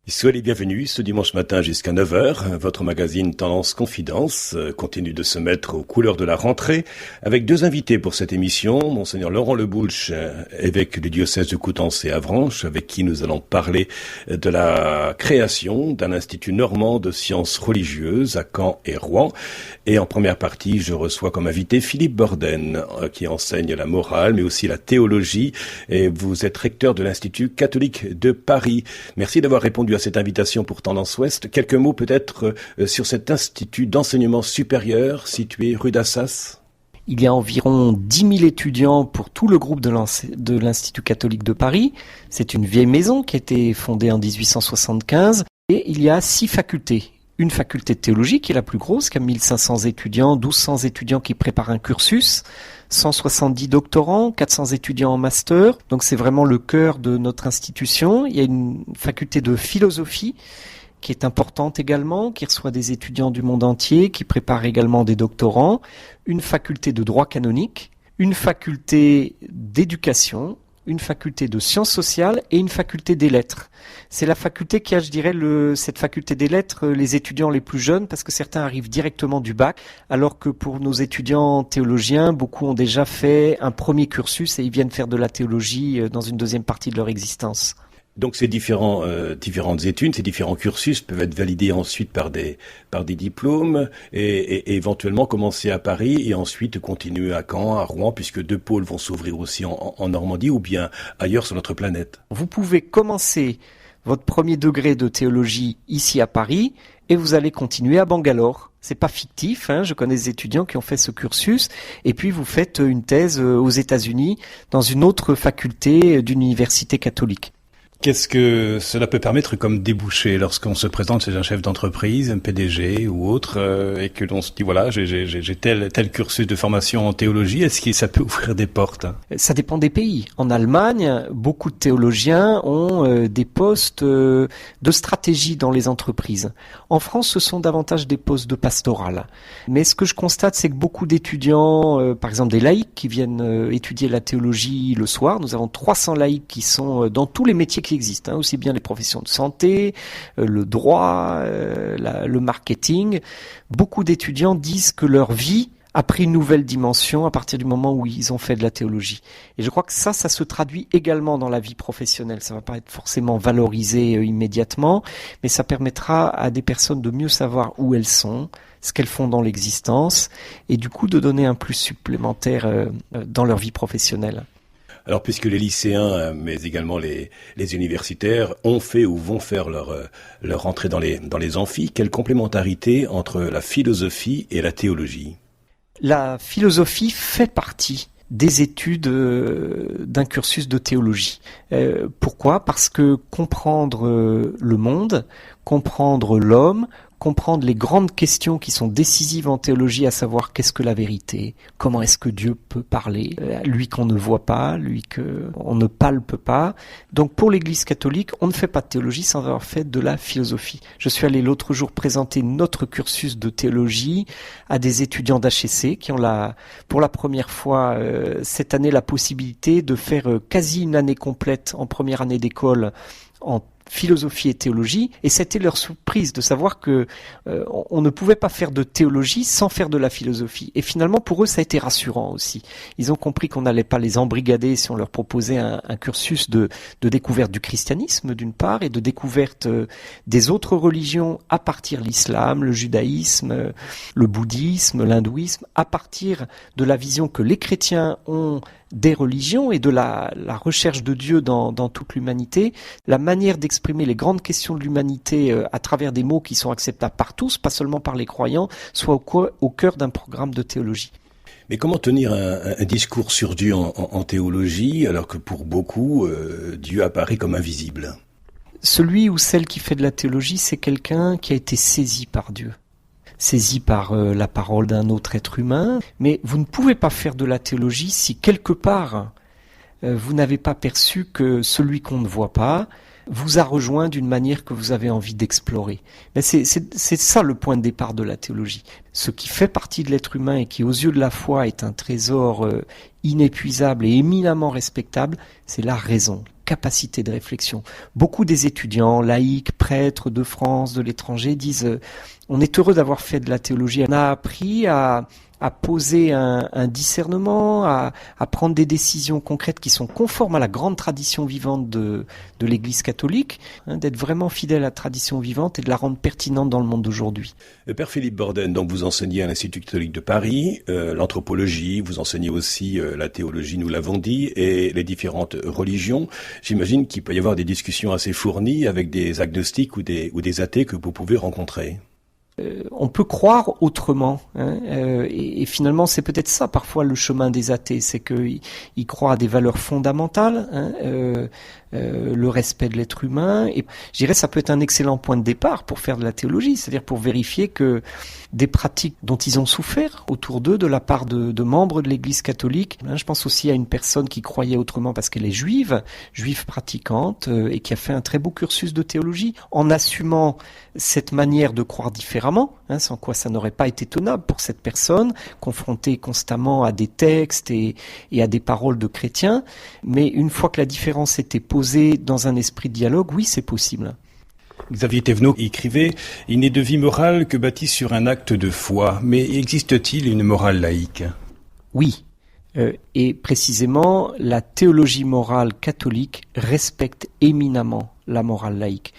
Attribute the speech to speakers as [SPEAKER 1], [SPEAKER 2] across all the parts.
[SPEAKER 1] Soyez les bienvenus ce dimanche matin jusqu'à 9h. Votre magazine Tendance Confidence continue de se mettre aux couleurs de la rentrée avec deux invités pour cette émission. Monseigneur Laurent Leboulch, évêque du diocèse de Coutances et Avranches, avec qui nous allons parler de la création d'un institut normand de sciences religieuses à Caen et Rouen. Et en première partie, je reçois comme invité Philippe Borden, qui enseigne la morale, mais aussi la théologie. Et vous êtes recteur de l'Institut catholique de Paris. Merci d'avoir répondu à cette invitation pour Tendance Ouest. Quelques mots peut-être sur cet institut d'enseignement supérieur situé rue d'Assas.
[SPEAKER 2] Il y a environ 10 000 étudiants pour tout le groupe de l'Institut catholique de Paris. C'est une vieille maison qui a été fondée en 1875 et il y a 6 facultés. Une faculté de théologie qui est la plus grosse, qui a 1500 étudiants, 1200 étudiants qui préparent un cursus, 170 doctorants, 400 étudiants en master. Donc c'est vraiment le cœur de notre institution. Il y a une faculté de philosophie qui est importante également, qui reçoit des étudiants du monde entier, qui prépare également des doctorants. Une faculté de droit canonique, une faculté d'éducation, une faculté de sciences sociales et une faculté des lettres. C'est la faculté qui a, je dirais, cette faculté des lettres, les étudiants les plus jeunes, parce que certains arrivent directement du bac, alors que pour nos étudiants théologiens, beaucoup ont déjà fait un premier cursus et ils viennent faire de la théologie dans une deuxième partie de leur existence.
[SPEAKER 1] Donc ces différentes études, ces différents cursus peuvent être validés ensuite par des diplômes et éventuellement commencer à Paris et ensuite continuer à Caen, à Rouen, puisque 2 pôles vont s'ouvrir aussi en Normandie ou bien ailleurs sur notre planète.
[SPEAKER 2] Vous pouvez commencer votre premier degré de théologie ici à Paris et vous allez continuer à Bangalore. C'est pas fictif, je connais des étudiants qui ont fait ce cursus et puis vous faites une thèse aux États-Unis dans une autre faculté d'une université catholique.
[SPEAKER 3] Qu'est-ce que cela peut permettre comme débouché lorsqu'on se présente chez un chef d'entreprise, un PDG ou autre, et que l'on se dit voilà, j'ai tel cursus de formation en théologie, est-ce que ça peut ouvrir des portes?
[SPEAKER 2] Ça dépend des pays. En Allemagne, beaucoup de théologiens ont des postes de stratégie dans les entreprises. En France, ce sont davantage des postes de pastoral. Mais ce que je constate, c'est que beaucoup d'étudiants, par exemple des laïcs qui viennent étudier la théologie le soir, nous avons 300 laïcs qui sont dans tous les métiers qui existent, aussi bien les professions de santé, le droit, le marketing. Beaucoup d'étudiants disent que leur vie a pris une nouvelle dimension à partir du moment où ils ont fait de la théologie. Et je crois que ça se traduit également dans la vie professionnelle. Ça va pas être forcément valorisé immédiatement, mais ça permettra à des personnes de mieux savoir où elles sont, ce qu'elles font dans l'existence, et du coup de donner un plus supplémentaire dans leur vie professionnelle.
[SPEAKER 1] Alors, puisque les lycéens, mais également les universitaires, ont fait ou vont faire leur entrée dans les amphis, quelle complémentarité entre la philosophie et la théologie?
[SPEAKER 2] La philosophie fait partie des études d'un cursus de théologie. Pourquoi ? Parce que comprendre le monde, comprendre l'homme, comprendre les grandes questions qui sont décisives en théologie, à savoir qu'est-ce que la vérité, comment est-ce que Dieu peut parler, lui qu'on ne voit pas, lui qu'on ne palpe pas. Donc pour l'Église catholique, on ne fait pas de théologie sans avoir fait de la philosophie. Je suis allé l'autre jour présenter notre cursus de théologie à des étudiants d'HEC qui ont pour la première fois cette année la possibilité de faire quasi une année complète en première année d'école en philosophie et théologie, et c'était leur surprise de savoir que on ne pouvait pas faire de théologie sans faire de la philosophie. Et finalement, pour eux, ça a été rassurant aussi. Ils ont compris qu'on n'allait pas les embrigader si on leur proposait un cursus de découverte du christianisme, d'une part, et de découverte des autres religions à partir de l'islam, le judaïsme, le bouddhisme, l'hindouisme, à partir de la vision que les chrétiens ont des religions et de la recherche de Dieu dans toute l'humanité, la manière d'exprimer les grandes questions de l'humanité à travers des mots qui sont acceptables par tous, pas seulement par les croyants, soit au cœur d'un programme de théologie.
[SPEAKER 1] Mais comment tenir un discours sur Dieu en théologie, alors que pour beaucoup, Dieu apparaît comme invisible?
[SPEAKER 2] Celui ou celle qui fait de la théologie, c'est quelqu'un qui a été saisi par Dieu. Saisi par la parole d'un autre être humain, mais vous ne pouvez pas faire de la théologie si quelque part vous n'avez pas perçu que celui qu'on ne voit pas vous a rejoint d'une manière que vous avez envie d'explorer. Mais c'est ça le point de départ de la théologie. Ce qui fait partie de l'être humain et qui aux yeux de la foi est un trésor inépuisable et éminemment respectable, c'est la raison, capacité de réflexion. Beaucoup des étudiants, laïcs, prêtres de France, de l'étranger disent on est heureux d'avoir fait de la théologie. On a appris à poser un discernement, à prendre des décisions concrètes qui sont conformes à la grande tradition vivante de l'Église catholique, d'être vraiment fidèle à la tradition vivante et de la rendre pertinente dans le monde d'aujourd'hui.
[SPEAKER 1] Père Philippe Borden, donc vous enseignez à l'Institut catholique de Paris l'anthropologie, vous enseignez aussi la théologie, nous l'avons dit, et les différentes religions. J'imagine qu'il peut y avoir des discussions assez fournies avec des agnostiques ou des athées que vous pouvez rencontrer.
[SPEAKER 2] On peut croire autrement, et finalement c'est peut-être ça parfois le chemin des athées, c'est qu'ils croient à des valeurs fondamentales, le respect de l'être humain, et je dirais ça peut être un excellent point de départ pour faire de la théologie, c'est-à-dire pour vérifier que des pratiques dont ils ont souffert autour d'eux de la part de membres de l'Église catholique. Je pense aussi à une personne qui croyait autrement parce qu'elle est juive pratiquante, et qui a fait un très beau cursus de théologie en assumant cette manière de croire différemment, sans quoi ça n'aurait pas été tenable pour cette personne, confrontée constamment à des textes et à des paroles de chrétiens. Mais une fois que la différence était posée dans un esprit de dialogue, oui, c'est possible.
[SPEAKER 3] Xavier Thévenot écrivait « Il n'est de vie morale que bâtie sur un acte de foi. Mais existe-t-il une morale laïque ?»
[SPEAKER 2] Oui. Et précisément, la théologie morale catholique respecte éminemment la morale laïque.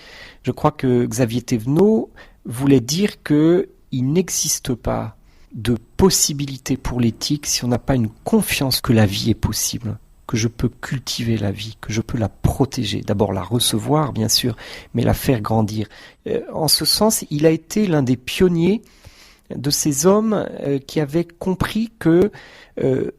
[SPEAKER 2] Je crois que Xavier Thévenot voulait dire qu'il n'existe pas de possibilité pour l'éthique si on n'a pas une confiance que la vie est possible, que je peux cultiver la vie, que je peux la protéger. D'abord la recevoir, bien sûr, mais la faire grandir. En ce sens, il a été l'un des pionniers de ces hommes qui avaient compris que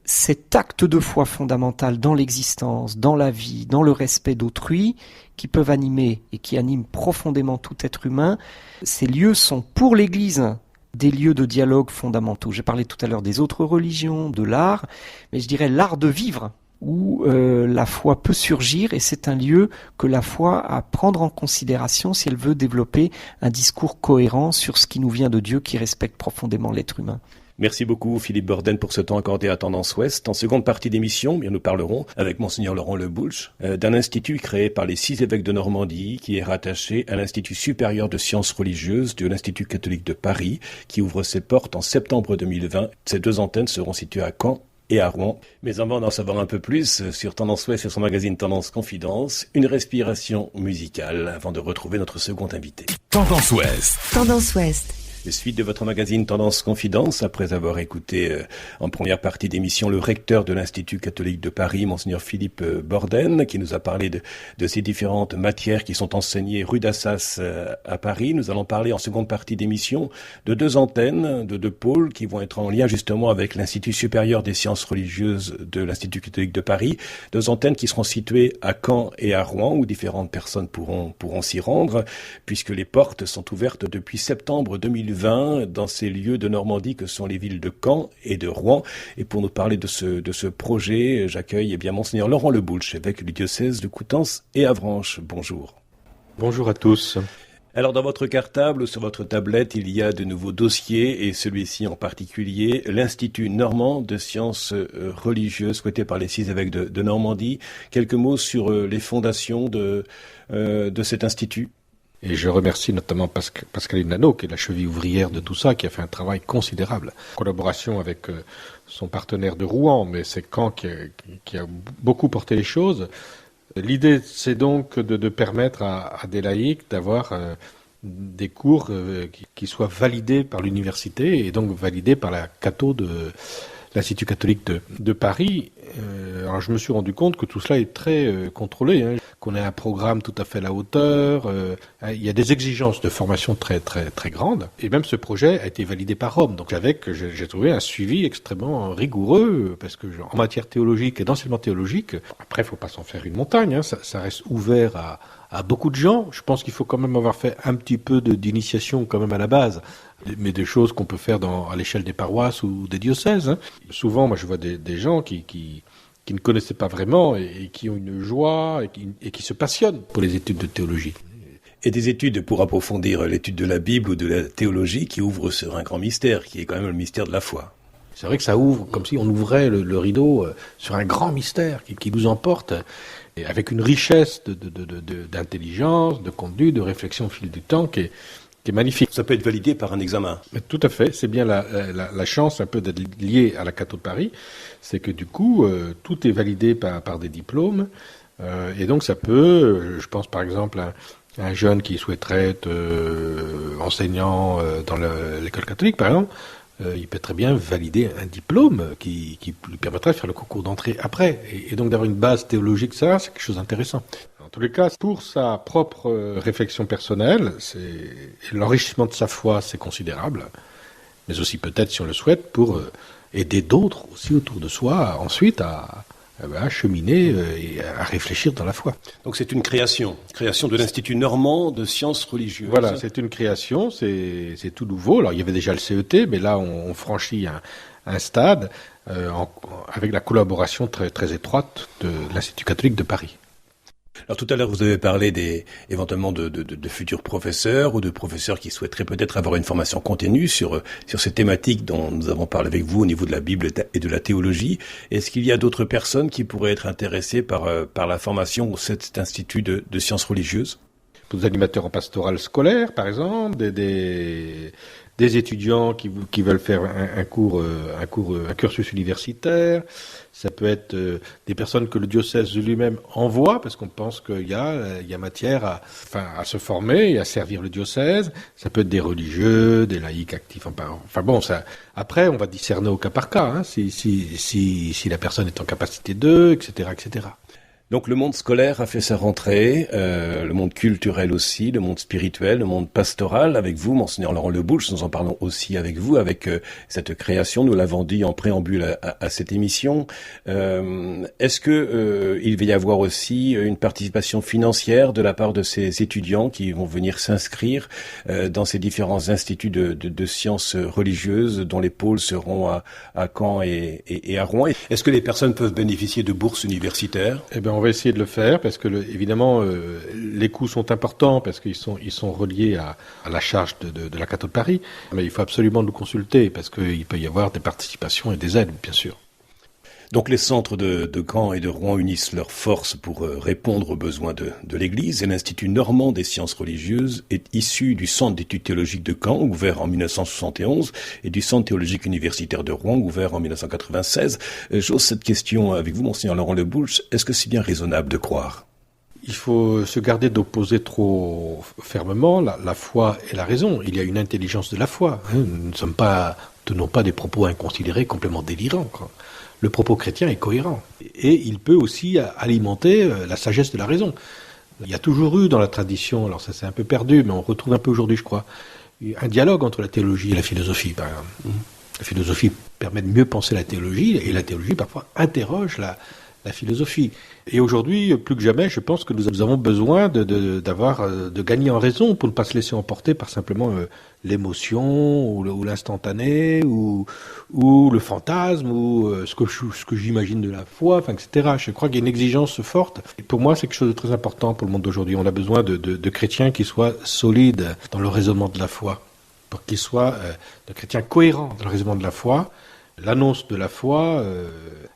[SPEAKER 2] cet acte de foi fondamental dans l'existence, dans la vie, dans le respect d'autrui, qui peuvent animer et qui animent profondément tout être humain, ces lieux sont pour l'Église des lieux de dialogue fondamentaux. J'ai parlé tout à l'heure des autres religions, de l'art, mais je dirais l'art de vivre, où la foi peut surgir, et c'est un lieu que la foi a à prendre en considération si elle veut développer un discours cohérent sur ce qui nous vient de Dieu, qui respecte profondément l'être humain.
[SPEAKER 1] Merci beaucoup Philippe Borden pour ce temps accordé à Tendance Ouest. En seconde partie d'émission, nous parlerons avec Monseigneur Laurent Le Boulch d'un institut créé par les 6 évêques de Normandie qui est rattaché à l'Institut supérieur de sciences religieuses de l'Institut catholique de Paris qui ouvre ses portes en septembre 2020. Ces 2 antennes seront situées à Caen et à Rouen. Mais avant d'en savoir un peu plus sur Tendance Ouest et son magazine Tendance Confidence, une respiration musicale avant de retrouver notre second invité.
[SPEAKER 4] Tendance Ouest.
[SPEAKER 5] Tendance Ouest.
[SPEAKER 1] Suite de votre magazine Tendance Confidence, après avoir écouté en première partie d'émission le recteur de l'Institut catholique de Paris, Monseigneur Philippe Borden, qui nous a parlé de ces différentes matières qui sont enseignées rue d'Assas à Paris. Nous allons parler en seconde partie d'émission de 2 antennes, de 2 pôles qui vont être en lien justement avec l'Institut supérieur des sciences religieuses de l'Institut catholique de Paris. 2 antennes qui seront situées à Caen et à Rouen, où différentes personnes pourront s'y rendre, puisque les portes sont ouvertes depuis septembre 2020 dans ces lieux de Normandie que sont les villes de Caen et de Rouen. Et pour nous parler de ce projet, j'accueille Monseigneur Laurent Le Boulch, évêque du diocèse de Coutances et Avranches. Bonjour.
[SPEAKER 6] Bonjour à tous.
[SPEAKER 1] Alors dans votre cartable ou sur votre tablette, il y a de nouveaux dossiers et celui-ci en particulier, l'Institut normand de sciences religieuses souhaité par les 6 évêques de Normandie. Quelques mots sur les fondations de cet institut.
[SPEAKER 6] Et je remercie notamment Pascaline Nano, qui est la cheville ouvrière de tout ça, qui a fait un travail considérable. En collaboration avec son partenaire de Rouen, mais c'est Caen qui a beaucoup porté les choses. L'idée, c'est donc de permettre à des laïcs d'avoir des cours qui soient validés par l'université et donc validés par la catho de l'Institut catholique de Paris. Alors je me suis rendu compte que tout cela est très contrôlé, qu'on a un programme tout à fait à la hauteur, il y a des exigences de formation très très très grandes, et même ce projet a été validé par Rome. Donc j'ai trouvé un suivi extrêmement rigoureux, parce que en matière théologique et d'enseignement théologique, après il faut pas s'en faire une montagne, ça reste ouvert à beaucoup de gens. Je pense qu'il faut quand même avoir fait un petit peu d'initiation quand même à la base, mais des choses qu'on peut faire à l'échelle des paroisses ou des diocèses. Souvent, moi je vois des gens qui ne connaissaient pas vraiment et qui ont une joie et qui se passionnent pour les études de théologie.
[SPEAKER 1] Et des études pour approfondir l'étude de la Bible ou de la théologie qui ouvrent sur un grand mystère, qui est quand même le mystère de la foi.
[SPEAKER 6] C'est vrai que ça ouvre comme si on ouvrait le rideau sur un grand mystère qui nous emporte, et avec une richesse d'intelligence, de contenu, de réflexion au fil du temps qui est magnifique.
[SPEAKER 1] Ça peut être validé par un examen.
[SPEAKER 6] Mais tout à fait, c'est bien la chance un peu d'être lié à la Cato de Paris, c'est que du coup, tout est validé par des diplômes, et donc ça peut, je pense par exemple à un jeune qui souhaiterait être enseignant dans l'école catholique, par exemple, il peut très bien valider un diplôme qui lui permettrait de faire le concours d'entrée après. Et donc d'avoir une base théologique, ça, c'est quelque chose d'intéressant. En tous les cas, pour sa propre réflexion personnelle, l'enrichissement de sa foi, c'est considérable. Mais aussi peut-être, si on le souhaite, pour aider d'autres aussi autour de soi, ensuite à cheminer et à réfléchir dans la foi.
[SPEAKER 1] Donc c'est une création de l'Institut normand de sciences religieuses.
[SPEAKER 6] Voilà, c'est une création, c'est tout nouveau. Alors il y avait déjà le CET, mais là on franchit un stade avec la collaboration très, très étroite de l'Institut catholique de Paris.
[SPEAKER 1] Alors tout à l'heure, vous avez parlé éventuellement de futurs professeurs ou de professeurs qui souhaiteraient peut-être avoir une formation continue sur ces thématiques dont nous avons parlé avec vous au niveau de la Bible et de la théologie. Est-ce qu'il y a d'autres personnes qui pourraient être intéressées par la formation au cet institut de sciences religieuses?
[SPEAKER 6] Pour des animateurs en pastoral scolaire, par exemple, des étudiants qui veulent faire un cursus universitaire. Ça peut être des personnes que le diocèse lui-même envoie, parce qu'on pense qu'il y a matière à se former et à servir le diocèse. Ça peut être des religieux, des laïcs actifs. Enfin bon, ça. Après, on va discerner au cas par cas, hein, si la personne est en capacité d'eux, etc., etc.
[SPEAKER 1] Donc le monde scolaire a fait sa rentrée, le monde culturel aussi, le monde spirituel, le monde pastoral. Avec vous, Monseigneur Laurent Le Boulch, nous en parlons aussi avec vous, avec cette création, nous l'avons dit en préambule à cette émission. Est-ce que il va y avoir aussi une participation financière de la part de ces étudiants qui vont venir s'inscrire dans ces différents instituts de sciences religieuses dont les pôles seront à Caen et à Rouen? Est-ce que les personnes peuvent bénéficier de bourses universitaires?
[SPEAKER 6] Eh ben, on va essayer de le faire parce que évidemment les coûts sont importants parce qu'ils sont reliés à la charge de la Cato de Paris, mais il faut absolument nous consulter parce qu'il peut y avoir des participations et des aides, bien sûr.
[SPEAKER 1] Donc les centres de Caen et de Rouen unissent leurs forces pour répondre aux besoins de l'Église, et l'Institut normand des sciences religieuses est issu du Centre d'études théologiques de Caen, ouvert en 1971, et du Centre théologique universitaire de Rouen, ouvert en 1996. J'ose cette question avec vous, Monseigneur Laurent Le Boulch. Est-ce que c'est bien raisonnable de croire?
[SPEAKER 6] Il faut se garder d'opposer trop fermement la foi et la raison. Il y a une intelligence de la foi. Nous ne tenons pas des propos inconsidérés, complètement délirants, quoi. Le propos chrétien est cohérent. Et il peut aussi alimenter la sagesse de la raison. Il y a toujours eu dans la tradition, alors ça s'est un peu perdu, mais on retrouve un peu aujourd'hui, je crois, un dialogue entre la théologie et la philosophie, par exemple. La philosophie permet de mieux penser la théologie, et la théologie, parfois, interroge la philosophie. Et aujourd'hui, plus que jamais, je pense que nous avons besoin de gagner en raison pour ne pas se laisser emporter par simplement l'émotion ou l'instantané ou le fantasme ou ce que j'imagine de la foi, enfin, etc. Je crois qu'il y a une exigence forte. Et pour moi, c'est quelque chose de très important pour le monde d'aujourd'hui. On a besoin de chrétiens qui soient solides dans le raisonnement de la foi, pour qu'ils soient de chrétiens cohérents dans le raisonnement de la foi. L'annonce de la foi,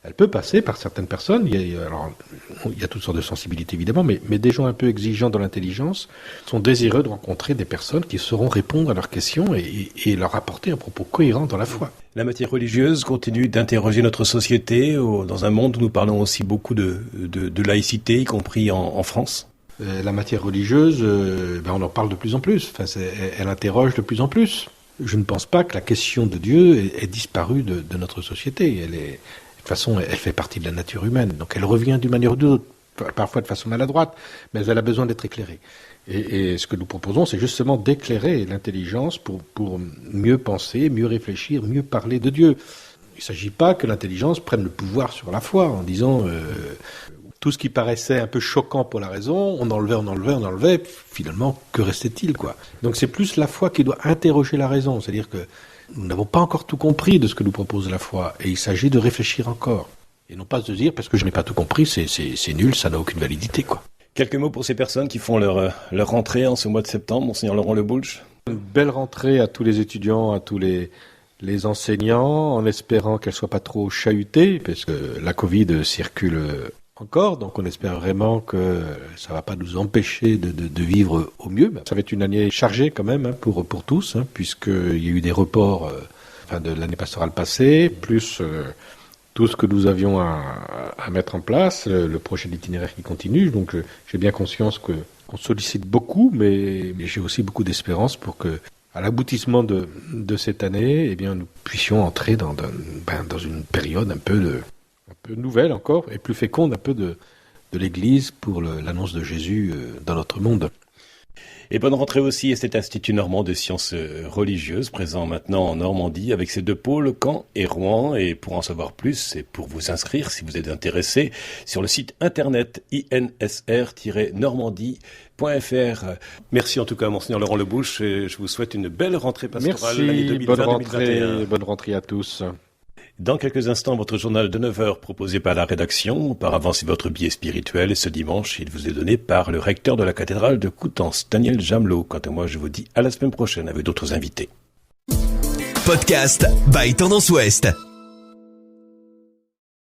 [SPEAKER 6] elle peut passer par certaines personnes. Il y a toutes sortes de sensibilités évidemment, mais des gens un peu exigeants dans l'intelligence sont désireux de rencontrer des personnes qui sauront répondre à leurs questions et leur apporter un propos cohérent dans la foi.
[SPEAKER 1] La matière religieuse continue d'interroger notre société dans un monde où nous parlons aussi beaucoup de laïcité, y compris en France.
[SPEAKER 6] La matière religieuse, on en parle de plus en plus. Enfin, elle interroge de plus en plus. Je ne pense pas que la question de Dieu ait disparu de notre société. De toute façon, elle fait partie de la nature humaine. Donc elle revient d'une manière ou d'une autre, parfois de façon maladroite, mais elle a besoin d'être éclairée. Et ce que nous proposons, c'est justement d'éclairer l'intelligence pour mieux penser, mieux réfléchir, mieux parler de Dieu. Il ne s'agit pas que l'intelligence prenne le pouvoir sur la foi en disant... tout ce qui paraissait un peu choquant pour la raison, on enlevait, finalement, que restait-il, quoi. Donc c'est plus la foi qui doit interroger la raison, c'est-à-dire que nous n'avons pas encore tout compris de ce que nous propose la foi, et il s'agit de réfléchir encore, et non pas se dire, parce que je n'ai pas tout compris, c'est nul, ça n'a aucune validité, quoi.
[SPEAKER 1] Quelques mots pour ces personnes qui font leur rentrée en ce mois de septembre, Monseigneur Laurent Le Boulch.
[SPEAKER 6] Une belle rentrée à tous les étudiants, à tous les les enseignants en espérant qu'elles soient pas trop chahutées, parce que la Covid circule encore, donc on espère vraiment que ça va pas nous empêcher de vivre au mieux. Ça va être une année chargée quand même pour tous, puisqu'il y a eu des reports de l'année pastorale passée, plus tout ce que nous avions à mettre en place, le projet d'itinéraire qui continue. Donc j'ai bien conscience qu'on sollicite beaucoup, mais j'ai aussi beaucoup d'espérance pour que, à l'aboutissement de cette année, eh bien, nous puissions entrer dans une période un peu nouvelle encore, et plus féconde un peu de l'Église pour l'annonce de Jésus dans notre monde.
[SPEAKER 1] Et bonne rentrée aussi à cet Institut normand de sciences religieuses, présent maintenant en Normandie, avec ses 2 pôles, Caen et Rouen. Et pour en savoir plus, et pour vous inscrire, si vous êtes intéressé, sur le site internet insr-normandie.fr. Merci en tout cas, Monseigneur Laurent Le Boulch, et je vous souhaite une belle rentrée pastorale.
[SPEAKER 6] Merci, bonne rentrée à tous.
[SPEAKER 1] Dans quelques instants, votre journal de 9h proposé par la rédaction. Auparavant, c'est votre billet spirituel. Et ce dimanche, il vous est donné par le recteur de la cathédrale de Coutances, Daniel Jamelot. Quant à moi, je vous dis à la semaine prochaine avec d'autres invités.
[SPEAKER 4] Podcast by Tendance Ouest.